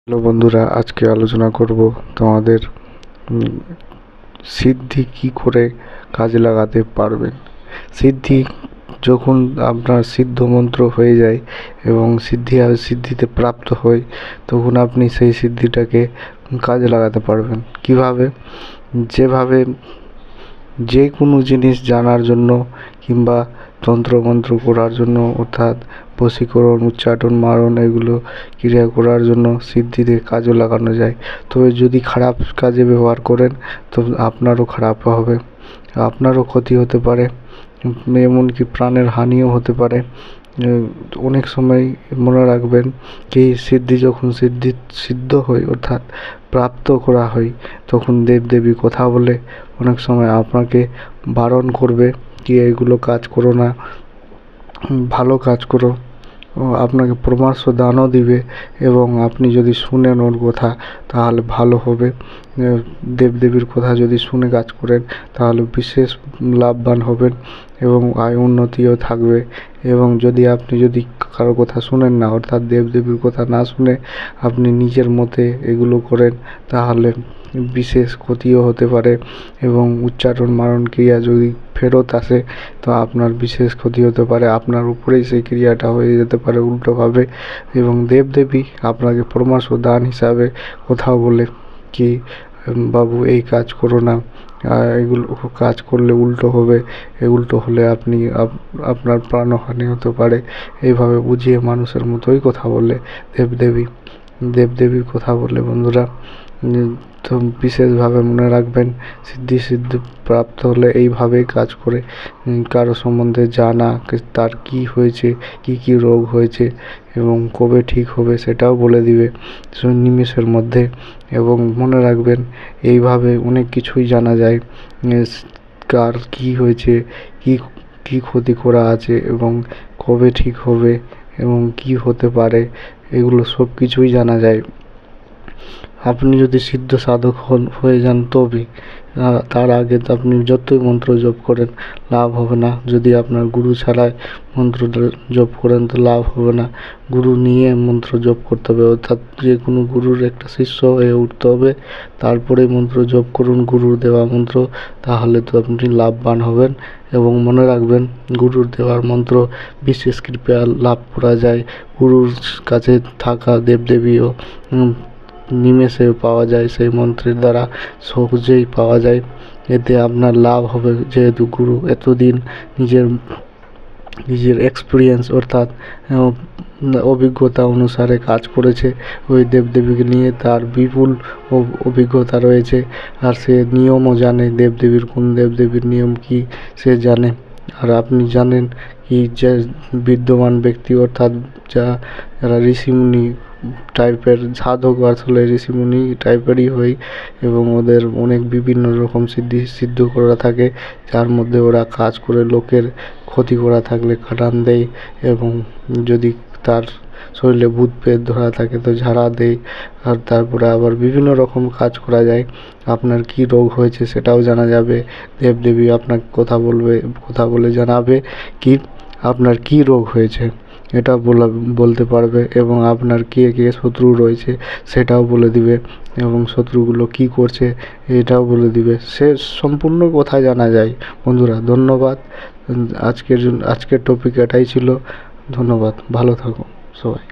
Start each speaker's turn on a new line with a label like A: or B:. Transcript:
A: Hello বন্ধুরা, আজকে আলোচনা করব তোমাদের সিদ্ধি কি করে কাজে লাগাতে পারবেন। সিদ্ধি যখন আপনার সিদ্ধ মন্ত্র হয়ে যায় এবং সিদ্ধিতে প্রাপ্ত হয়, তখন আপনি সেই সিদ্ধিটাকে কাজে লাগাতে পারবেন। কিভাবে? যেভাবে যে কোনো জিনিস জানার জন্য কিংবা তন্ত্রমন্ত্র করার জন্য, অর্থাৎ বশীকরণ, উচ্চাটন, মারণ এগুলো ক্রিয়া করার জন্য সিদ্ধিতে কাজে লাগানো যায়। তবে যদি খারাপ কাজে ব্যবহার করেন তো আপনারও খারাপ হবে, আপনারও ক্ষতি হতে পারে, এমনকি প্রাণের হানিও হতে পারে। অনেক সময় মনে রাখবেন কি, সিদ্ধি যখন সিদ্ধ হয় অর্থাৎ প্রাপ্ত করা হয়, তখন দেবদেবী কথা বলে অনেক সময় আপনাকে বারণ করবে কি এগুলো কাজ করো না, ভালো কাজ করো। আপনাকে পরামর্শ দানও দিবে এবং আপনি যদি শুনেন ওর কথা তাহলে ভালো হবে। দেবদেবীর কথা যদি শুনে কাজ করেন তাহলে বিশেষ লাভবান হবেন এবং আয় উন্নতিও থাকবে। এবং যদি কারো কথা শুনেন না, অর্থাৎ দেবদেবীর কথা না শুনে আপনি নিজের মতে এগুলো করেন, তাহলে বিশেষ ক্ষতিও হতে পারে এবং উচ্চারণ মারণ ক্রিয়া যদি ফেরত আসে তো আপনার বিশেষ ক্ষতি হতে পারে, আপনার উপরেই সেই ক্রিয়াটা হয়ে যেতে পারে উল্টোভাবে। এবং দেবদেবী আপনাকে পরামর্শ দান হিসাবে কোথাও বলে কি বাবু এই কাজ করো না, এগুলো কাজ করলে উল্টো হবে, উল্টো হলে আপনার প্রাণহানি হতে পারে। এইভাবে বুঝিয়ে মানুষের মতোই কথা বলে দেবদেবীর কথা বলে বন্ধুরা। তো বিশেষভাবে মনে রাখবেন, সিদ্ধি প্রাপ্ত হলে এইভাবেই কাজ করে। কারো সম্বন্ধে জানা, তার কি হয়েছে, কি রোগ হয়েছে এবং কবে ঠিক হবে সেটাও বলে দিবে নিমেষের মধ্যে। এবং মনে রাখবেন, এইভাবে অনেক কিছুই জানা যায়, কার কি হয়েছে, কি ক্ষতি করা আছে এবং কবে ঠিক হবে এবং কি হতে পারে, এগুলো সব কিছুই জানা যায়। আপনি যদি সিদ্ধ সাধক হয়ে যান তবে, তার আগে তো আপনি যতই মন্ত্র জপ করেন লাভ হবে না। যদি আপনার গুরু ছাড়াই মন্ত্র জপ করেন তো লাভ হবে না, গুরু নিয়ে মন্ত্র জপ করতে হবে, অর্থাৎ যে কোনো গুরুর একটা শিষ্য হয়ে উঠতে হবে, তারপরে মন্ত্র জপ করুন গুরুর দেওয়া মন্ত্র, তাহলে তো আপনি লাভবান হবেন। এবং মনে রাখবেন, গুরুর দেওয়ার মন্ত্র বিশেষ কৃপা লাভ করা যায়। গুরুর কাছে থাকা দেবদেবীও নিমেষে পাওয়া যায়, সেই মন্ত্রের দ্বারা সহজেই পাওয়া যায়। এতে আপনার লাভ হবে, যেহেতু গুরু এতদিন নিজের এক্সপিরিয়েন্স অর্থাৎ অভিজ্ঞতা অনুসারে কাজ করেছে ওই দেবদেবীকে নিয়ে, তার বিপুল অভিজ্ঞতা রয়েছে। আর সে নিয়মও জানে, কোন দেবদেবীর নিয়ম কি সে জানে। আর আপনি জানেন কি, যে বিদ্যমান ব্যক্তি অর্থাৎ যারা ঋষিমুনি টাইপের সাধক, আসলে ঋষিমুনি টাইপেরই হয় এবং ওদের অনেক বিভিন্ন রকম সিদ্ধ করা থাকে, যার মধ্যে ওরা কাজ করে লোকের ক্ষতি করা থাকলে কাটান দেয় এবং যদি তার শরীরে ভূত প্রেত ধরা থাকে তো ঝাড়া দেয়। আর তারপরে আবার বিভিন্ন রকম কাজ করা যায়। আপনার কি রোগ হয়েছে সেটাও জানা যাবে, দেবদেবী আপনাকে কথা বলে জানাবে কি আপনার কি রোগ হয়েছে, এটা বলতে পারবে। এবং আপনার কে শত্রু রয়েছে সেটাও বলে দিবে এবং শত্রুগুলো কি করছে এটাও বলে দিবে। সে সম্পূর্ণ কথা জানা যায় বন্ধুরা। ধন্যবাদ। আজকের টপিক এটাই ছিল। ধন্যবাদ, ভালো থাকুন সবাই।